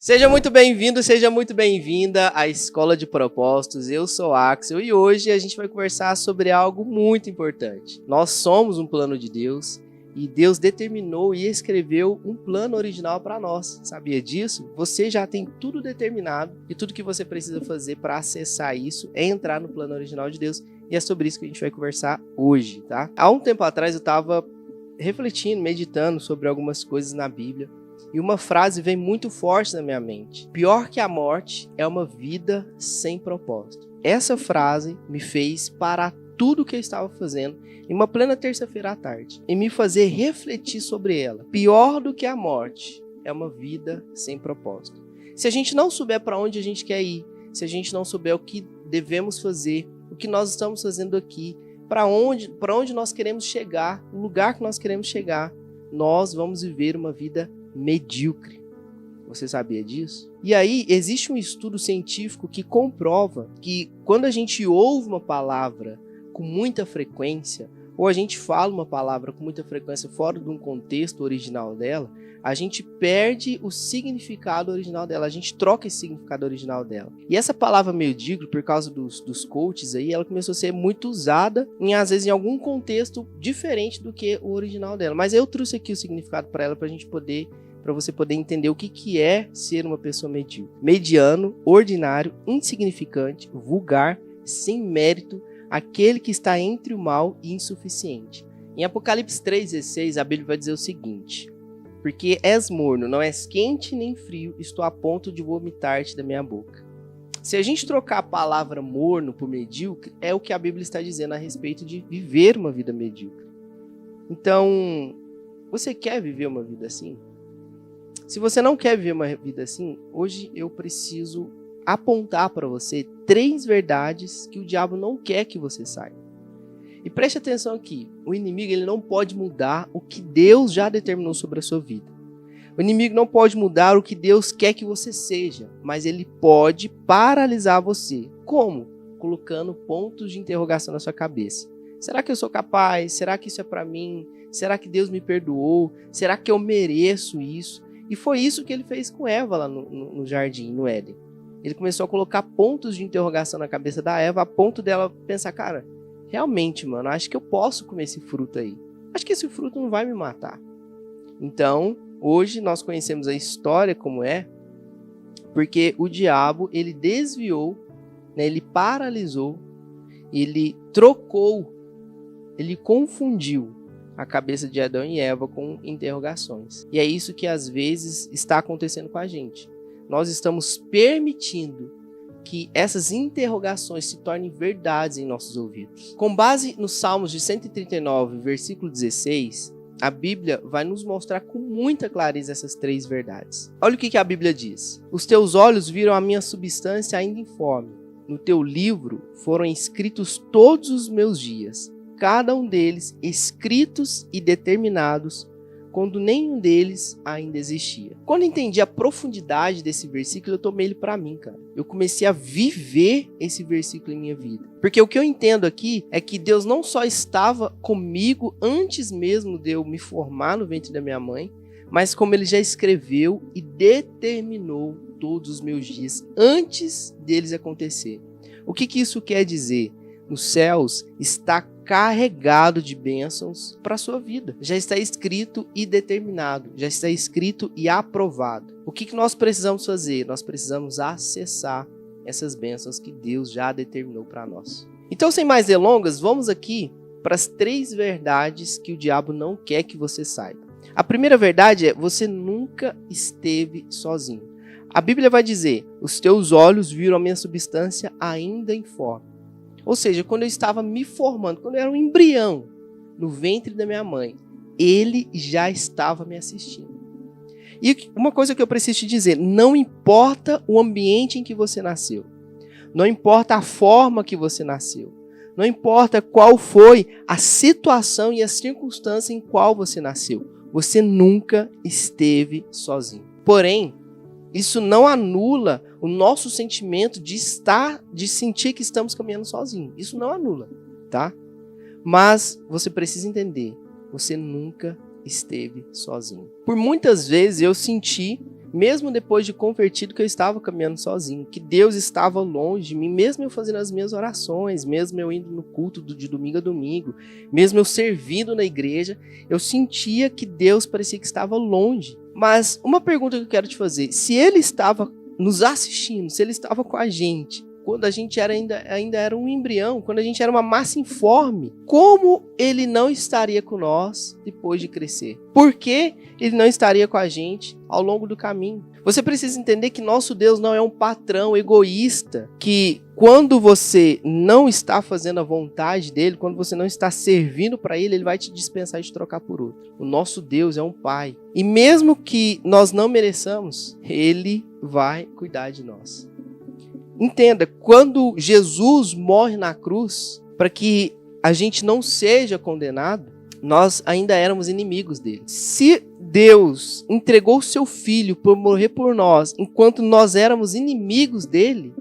Seja muito bem-vindo, seja muito bem-vinda à Escola de Propósitos. Eu sou Axel e hoje a gente vai conversar sobre algo muito importante. Nós somos um plano de Deus e Deus determinou e escreveu um plano original para nós. Sabia disso? Você já tem tudo determinado e tudo que você precisa fazer para acessar isso é entrar no plano original de Deus. E é sobre isso que a gente vai conversar hoje, tá? Há um tempo atrás eu estava refletindo, meditando sobre algumas coisas na Bíblia. E uma frase vem muito forte na minha mente. Pior que a morte é uma vida sem propósito. Essa frase me fez parar tudo o que eu estava fazendo em uma plena terça-feira à tarde e me fazer refletir sobre ela. Pior do que a morte é uma vida sem propósito. Se a gente não souber para onde a gente quer ir, se a gente não souber o que devemos fazer, o que nós estamos fazendo aqui, para onde nós queremos chegar, o lugar que nós queremos chegar, nós vamos viver uma vida medíocre. Você sabia disso? E aí, existe um estudo científico que comprova que quando a gente ouve uma palavra com muita frequência, ou a gente fala uma palavra com muita frequência fora de um contexto original dela, a gente perde o significado original dela, a gente troca esse significado original dela. E essa palavra medíocre, por causa dos coaches aí, ela começou a ser muito usada, às vezes em algum contexto diferente do que o original dela. Mas eu trouxe aqui o significado para ela, para você poder entender o que é ser uma pessoa medíocre. Mediano, ordinário, insignificante, vulgar, sem mérito, aquele que está entre o mal e insuficiente. Em Apocalipse 3,16, a Bíblia vai dizer o seguinte: porque és morno, não és quente nem frio, estou a ponto de vomitar-te da minha boca. Se a gente trocar a palavra morno por medíocre, é o que a Bíblia está dizendo a respeito de viver uma vida medíocre. Então, você quer viver uma vida assim? Se você não quer viver uma vida assim, hoje eu preciso apontar para você 3 verdades que o diabo não quer que você saiba. E preste atenção aqui, o inimigo ele não pode mudar o que Deus já determinou sobre a sua vida. O inimigo não pode mudar o que Deus quer que você seja, mas ele pode paralisar você. Como? Colocando pontos de interrogação na sua cabeça. Será que eu sou capaz? Será que isso é para mim? Será que Deus me perdoou? Será que eu mereço isso? E foi isso que ele fez com Eva lá no jardim, no Éden. Ele começou a colocar pontos de interrogação na cabeça da Eva, a ponto dela pensar, cara, realmente, mano, acho que eu posso comer esse fruto aí. Acho que esse fruto não vai me matar. Então, hoje nós conhecemos a história como é, porque o diabo, ele desviou, né, ele paralisou, ele trocou, ele confundiu a cabeça de Adão e Eva com interrogações. E é isso que às vezes está acontecendo com a gente. Nós estamos permitindo que essas interrogações se tornem verdades em nossos ouvidos. Com base nos Salmos de 139, versículo 16, a Bíblia vai nos mostrar com muita clareza essas 3 verdades. Olha o que a Bíblia diz. Os teus olhos viram a minha substância ainda informe. No teu livro foram escritos todos os meus dias, cada um deles escritos e determinados, quando nenhum deles ainda existia. Quando eu entendi a profundidade desse versículo, eu tomei ele para mim, cara. Eu comecei a viver esse versículo em minha vida. Porque o que eu entendo aqui é que Deus não só estava comigo antes mesmo de eu me formar no ventre da minha mãe, mas como ele já escreveu e determinou todos os meus dias antes deles acontecer. O que isso quer dizer? Nos céus está carregado de bênçãos para a sua vida. Já está escrito e determinado, já está escrito e aprovado. O que nós precisamos fazer? Nós precisamos acessar essas bênçãos que Deus já determinou para nós. Então, sem mais delongas, vamos aqui para as 3 verdades que o diabo não quer que você saiba. A primeira verdade é: você nunca esteve sozinho. A Bíblia vai dizer: os teus olhos viram a minha substância ainda informe. Ou seja, quando eu estava me formando, quando eu era um embrião no ventre da minha mãe, ele já estava me assistindo. E uma coisa que eu preciso te dizer: não importa o ambiente em que você nasceu, não importa a forma que você nasceu, não importa qual foi a situação e a circunstância em qual você nasceu, você nunca esteve sozinho. Porém, isso não anula o nosso sentimento de sentir que estamos caminhando sozinhos. Isso não anula, tá? Mas você precisa entender, você nunca esteve sozinho. Por muitas vezes eu senti mesmo depois de convertido, que eu estava caminhando sozinho, que Deus estava longe de mim, mesmo eu fazendo as minhas orações, mesmo eu indo no culto de domingo a domingo, mesmo eu servindo na igreja, eu sentia que Deus parecia que estava longe. Mas uma pergunta que eu quero te fazer: se Ele estava nos assistindo, se Ele estava com a gente, quando a gente ainda era um embrião, quando a gente era uma massa informe, como Ele não estaria com nós depois de crescer? Por que Ele não estaria com a gente ao longo do caminho? Você precisa entender que nosso Deus não é um patrão egoísta, que quando você não está fazendo a vontade dEle, quando você não está servindo para Ele, Ele vai te dispensar e te trocar por outro. O nosso Deus é um Pai. E mesmo que nós não mereçamos, Ele vai cuidar de nós. Entenda, quando Jesus morre na cruz, para que a gente não seja condenado, nós ainda éramos inimigos dele. Se Deus entregou o seu Filho para morrer por nós, enquanto nós éramos inimigos dele,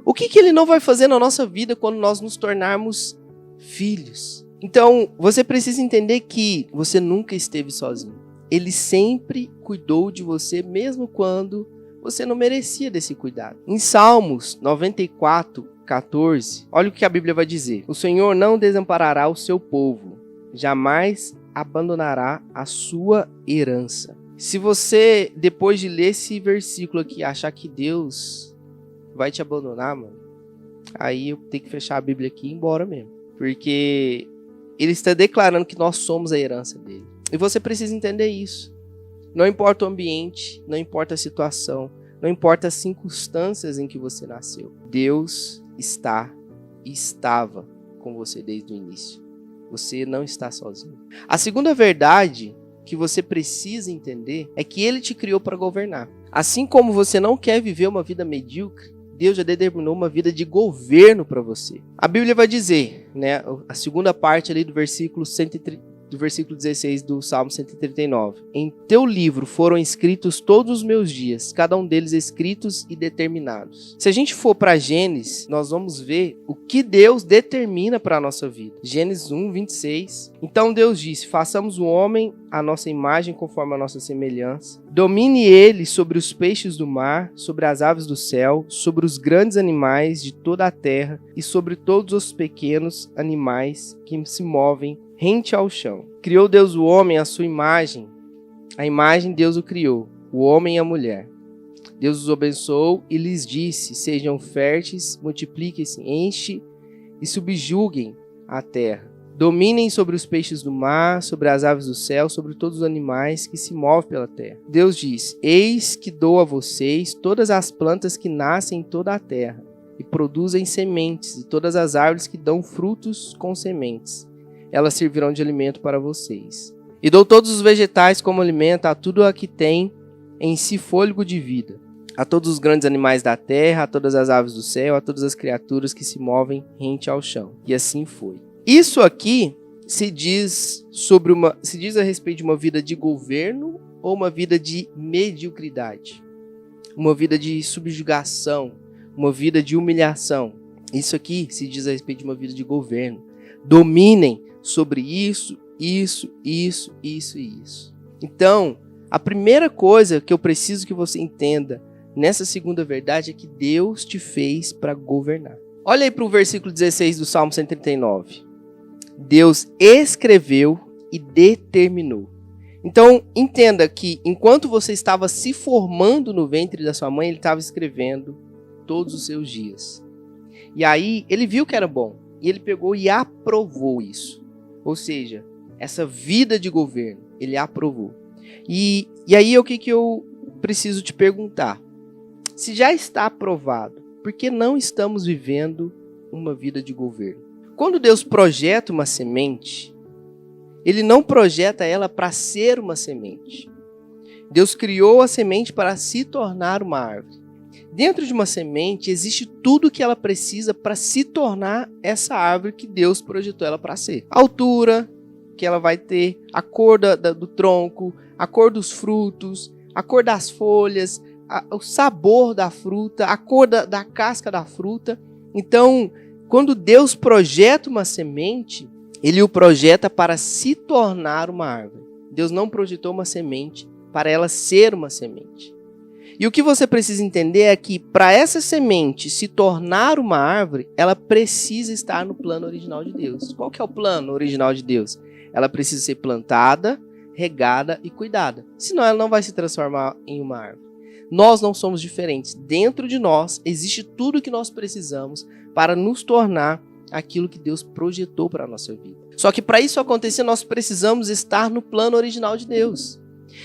o que ele não vai fazer na nossa vida quando nós nos tornarmos filhos? Então, você precisa entender que você nunca esteve sozinho. Ele sempre cuidou de você, mesmo quando você não merecia desse cuidado. Em Salmos 94, 14, olha o que a Bíblia vai dizer. O Senhor não desamparará o seu povo, jamais abandonará a sua herança. Se você, depois de ler esse versículo aqui, achar que Deus vai te abandonar, mano, aí eu tenho que fechar a Bíblia aqui e ir embora mesmo. Porque ele está declarando que nós somos a herança dele. E você precisa entender isso. Não importa o ambiente, não importa a situação, não importa as circunstâncias em que você nasceu. Deus está e estava com você desde o início. Você não está sozinho. A segunda verdade que você precisa entender é que Ele te criou para governar. Assim como você não quer viver uma vida medíocre, Deus já determinou uma vida de governo para você. A Bíblia vai dizer, né, a segunda parte ali do versículo 16 do Salmo 139. Em teu livro foram escritos todos os meus dias, cada um deles escritos e determinados. Se a gente for para Gênesis, nós vamos ver o que Deus determina para a nossa vida. Gênesis 1, 26. Então Deus disse: façamos o homem à nossa imagem conforme a nossa semelhança. Domine ele sobre os peixes do mar, sobre as aves do céu, sobre os grandes animais de toda a terra e sobre todos os pequenos animais que se movem rente ao chão. Criou Deus o homem à sua imagem. A imagem Deus o criou, o homem e a mulher. Deus os abençoou e lhes disse: sejam férteis, multipliquem-se, enchem e subjuguem a terra. Dominem sobre os peixes do mar, sobre as aves do céu, sobre todos os animais que se movem pela terra. Deus diz: eis que dou a vocês todas as plantas que nascem em toda a terra e produzem sementes, e todas as árvores que dão frutos com sementes. Elas servirão de alimento para vocês. E dou todos os vegetais como alimento a tudo a que tem em si fôlego de vida, a todos os grandes animais da terra, a todas as aves do céu, a todas as criaturas que se movem rente ao chão. E assim foi. Isso aqui se diz a respeito de uma vida de governo ou uma vida de mediocridade, uma vida de subjugação, uma vida de humilhação. Isso aqui se diz a respeito de uma vida de governo. Dominem sobre isso. Então, a primeira coisa que eu preciso que você entenda nessa segunda verdade é que Deus te fez para governar. Olha aí para o versículo 16 do Salmo 139. Deus escreveu e determinou. Então, entenda que enquanto você estava se formando no ventre da sua mãe, Ele estava escrevendo todos os seus dias. E aí, Ele viu que era bom. E Ele pegou e aprovou isso. Ou seja, essa vida de governo, Ele aprovou. E aí, o que eu preciso te perguntar? Se já está aprovado, por que não estamos vivendo uma vida de governo? Quando Deus projeta uma semente, Ele não projeta ela para ser uma semente. Deus criou a semente para se tornar uma árvore. Dentro de uma semente existe tudo o que ela precisa para se tornar essa árvore que Deus projetou ela para ser. A altura que ela vai ter, a cor do tronco, a cor dos frutos, a cor das folhas, o sabor da fruta, a cor da casca da fruta. Então, quando Deus projeta uma semente, Ele o projeta para se tornar uma árvore. Deus não projetou uma semente para ela ser uma semente. E o que você precisa entender é que para essa semente se tornar uma árvore, ela precisa estar no plano original de Deus. Qual que é o plano original de Deus? Ela precisa ser plantada, regada e cuidada. Senão ela não vai se transformar em uma árvore. Nós não somos diferentes. Dentro de nós existe tudo o que nós precisamos para nos tornar aquilo que Deus projetou para a nossa vida. Só que para isso acontecer, nós precisamos estar no plano original de Deus.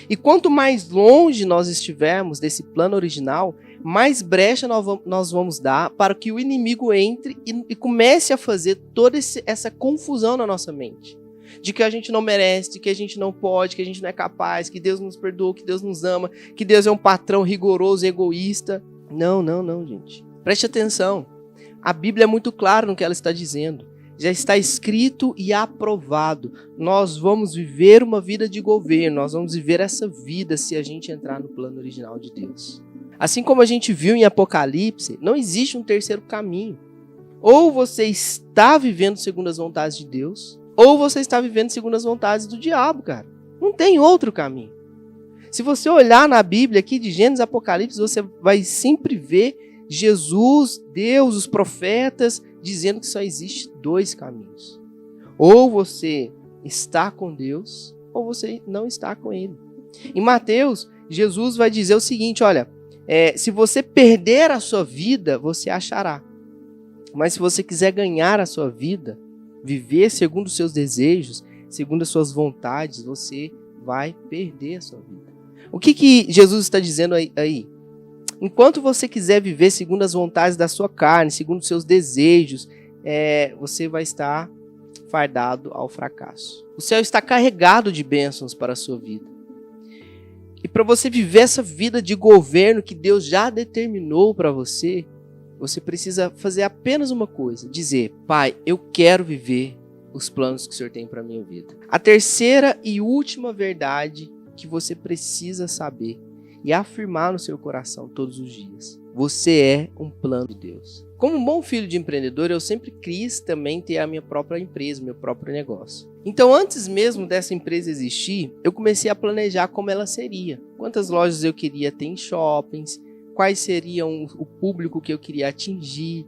E quanto mais longe nós estivermos desse plano original, mais brecha nós vamos dar para que o inimigo entre e comece a fazer toda essa confusão na nossa mente. De que a gente não merece, de que a gente não pode, que a gente não é capaz, que Deus nos perdoa, que Deus nos ama, que Deus é um patrão rigoroso, egoísta. Não, gente. Preste atenção. A Bíblia é muito clara no que ela está dizendo. Já está escrito e aprovado. Nós vamos viver uma vida de governo, nós vamos viver essa vida se a gente entrar no plano original de Deus. Assim como a gente viu em Apocalipse, não existe um terceiro caminho. Ou você está vivendo segundo as vontades de Deus, ou você está vivendo segundo as vontades do diabo, cara. Não tem outro caminho. Se você olhar na Bíblia aqui de Gênesis e Apocalipse, você vai sempre ver Jesus, Deus, os profetas, dizendo que só existe dois caminhos. Ou você está com Deus, ou você não está com Ele. Em Mateus, Jesus vai dizer o seguinte, olha, se você perder a sua vida, você achará. Mas se você quiser ganhar a sua vida, viver segundo os seus desejos, segundo as suas vontades, você vai perder a sua vida. O que Jesus está dizendo aí? Enquanto você quiser viver segundo as vontades da sua carne, segundo os seus desejos, você vai estar fardado ao fracasso. O céu está carregado de bênçãos para a sua vida. E para você viver essa vida de governo que Deus já determinou para você, você precisa fazer apenas uma coisa, dizer, Pai, eu quero viver os planos que o Senhor tem para a minha vida. A terceira e última verdade que você precisa saber e afirmar no seu coração todos os dias. Você é um plano de Deus. Como um bom filho de empreendedor, eu sempre quis também ter a minha própria empresa, meu próprio negócio. Então, antes mesmo dessa empresa existir, eu comecei a planejar como ela seria. Quantas lojas eu queria ter em shoppings, quais seriam o público que eu queria atingir,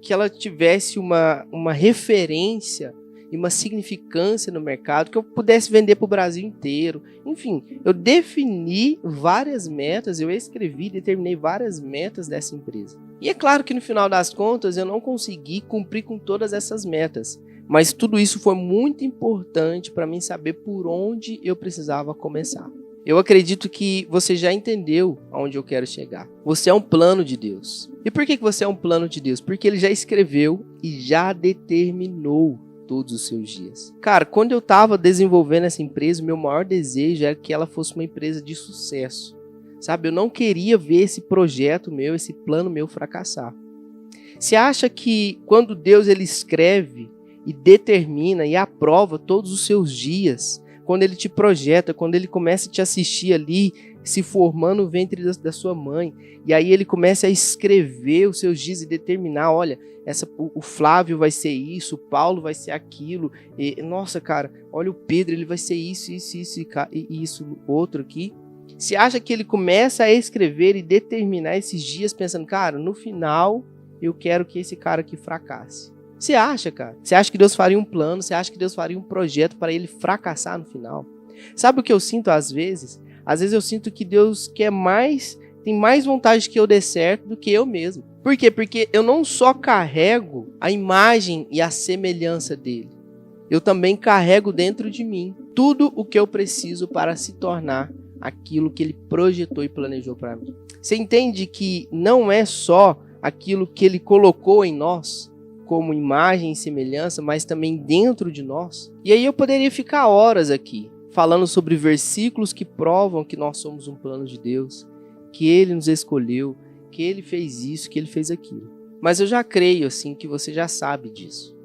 que ela tivesse uma referência e uma significância no mercado, que eu pudesse vender para o Brasil inteiro. Enfim, eu defini várias metas, eu escrevi, determinei várias metas dessa empresa. E é claro que no final das contas eu não consegui cumprir com todas essas metas, mas tudo isso foi muito importante para mim saber por onde eu precisava começar. Eu acredito que você já entendeu aonde eu quero chegar. Você é um plano de Deus. E por que você é um plano de Deus? Porque Ele já escreveu e já determinou todos os seus dias. Cara, quando eu estava desenvolvendo essa empresa, o meu maior desejo era que ela fosse uma empresa de sucesso. Sabe, eu não queria ver esse projeto meu, esse plano meu fracassar. Você acha que quando Deus ele escreve e determina e aprova todos os seus dias, quando Ele te projeta, quando Ele começa a te assistir ali, se formando no ventre da sua mãe, e aí Ele começa a escrever os seus dias e determinar, olha, o Flávio vai ser isso, o Paulo vai ser aquilo, e, nossa, cara, olha o Pedro, ele vai ser isso, e isso, outro aqui. Você acha que Ele começa a escrever e determinar esses dias pensando, cara, no final eu quero que esse cara aqui fracasse? Você acha, cara? Você acha que Deus faria um plano? Você acha que Deus faria um projeto para ele fracassar no final? Sabe o que eu sinto às vezes? Às vezes eu sinto que Deus tem mais vontade que eu dê certo do que eu mesmo. Por quê? Porque eu não só carrego a imagem e a semelhança dele. Eu também carrego dentro de mim tudo o que eu preciso para se tornar aquilo que ele projetou e planejou para mim. Você entende que não é só aquilo que ele colocou em nós, como imagem e semelhança, mas também dentro de nós. E aí eu poderia ficar horas aqui, falando sobre versículos que provam que nós somos um plano de Deus, que Ele nos escolheu, que Ele fez isso, que Ele fez aquilo. Mas eu já creio, assim, que você já sabe disso.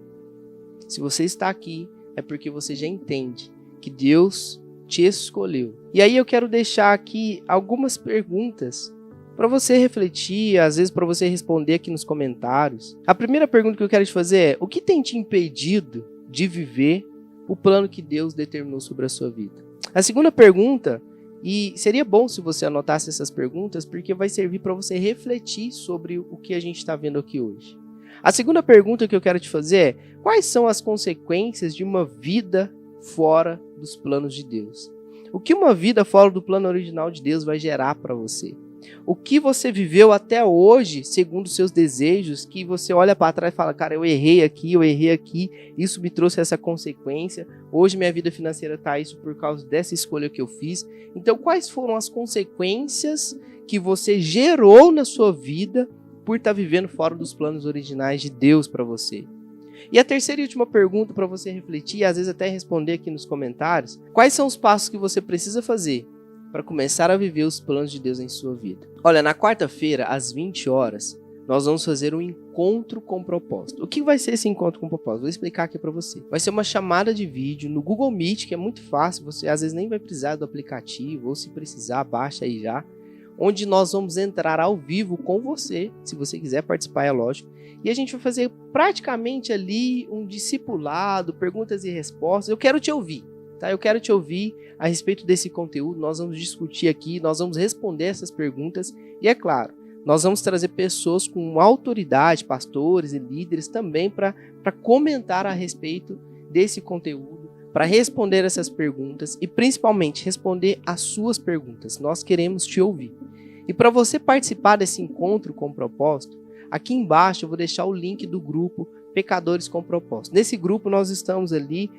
Se você está aqui, é porque você já entende que Deus te escolheu. E aí eu quero deixar aqui algumas perguntas para você refletir, às vezes para você responder aqui nos comentários. A primeira pergunta que eu quero te fazer é: o que tem te impedido de viver o plano que Deus determinou sobre a sua vida? A segunda pergunta, E seria bom se você anotasse essas perguntas, porque vai servir para você refletir sobre o que a gente está vendo aqui hoje. A segunda pergunta que eu quero te fazer é: quais são as consequências de uma vida fora dos planos de Deus? O que uma vida fora do plano original de Deus vai gerar para você? O que você viveu até hoje, segundo os seus desejos, que você olha para trás e fala, cara, eu errei aqui, isso me trouxe essa consequência, hoje minha vida financeira está isso por causa dessa escolha que eu fiz. Então, quais foram as consequências que você gerou na sua vida por estar vivendo fora dos planos originais de Deus para você? E a terceira e última pergunta para você refletir, e às vezes até responder aqui nos comentários, quais são os passos que você precisa fazer para começar a viver os planos de Deus em sua vida? Olha, na quarta-feira, às 20 horas, nós vamos fazer um encontro com propósito. O que vai ser esse encontro com propósito? Vou explicar aqui para você. Vai ser uma chamada de vídeo no Google Meet, que é muito fácil, você às vezes nem vai precisar do aplicativo, ou se precisar, baixa aí já, onde nós vamos entrar ao vivo com você, se você quiser participar, é lógico, e a gente vai fazer praticamente ali um discipulado, perguntas e respostas. Eu quero te ouvir. Tá? Eu quero te ouvir a respeito desse conteúdo, nós vamos discutir aqui, nós vamos responder essas perguntas e, é claro, nós vamos trazer pessoas com autoridade, pastores e líderes também para comentar a respeito desse conteúdo, para responder essas perguntas e principalmente responder as suas perguntas. Nós queremos te ouvir. E para você participar desse encontro com propósito, aqui embaixo eu vou deixar o link do grupo Pecadores com Propósito. Nesse grupo nós estamos ali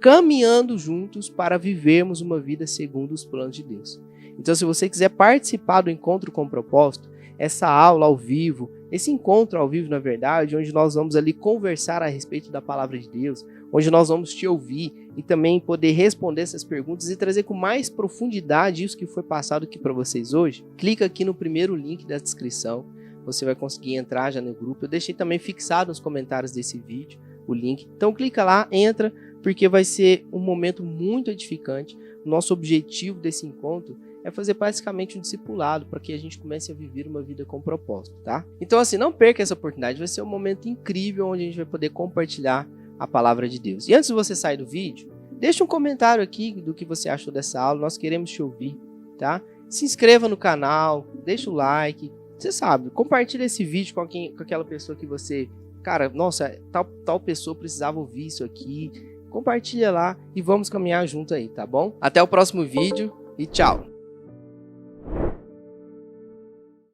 caminhando juntos para vivermos uma vida segundo os planos de Deus. Então, se você quiser participar do encontro com propósito, essa aula ao vivo, esse encontro ao vivo, na verdade, onde nós vamos ali conversar a respeito da palavra de Deus, onde nós vamos te ouvir e também poder responder essas perguntas e trazer com mais profundidade isso que foi passado aqui para vocês hoje, clica aqui no primeiro link da descrição, você vai conseguir entrar já no grupo. Eu deixei também fixado nos comentários desse vídeo o link, então clica lá, entra, porque vai ser um momento muito edificante. O nosso objetivo desse encontro é fazer basicamente um discipulado para que a gente comece a viver uma vida com propósito, tá? Então, assim, não perca essa oportunidade, vai ser um momento incrível onde a gente vai poder compartilhar a palavra de Deus. E antes de você sair do vídeo, deixa um comentário aqui do que você achou dessa aula, nós queremos te ouvir, tá? Se inscreva no canal, deixa o like, você sabe, compartilha esse vídeo com aquela pessoa que você, cara, nossa, tal pessoa precisava ouvir isso aqui. Compartilha lá e vamos caminhar junto aí, tá bom? Até o próximo vídeo e tchau!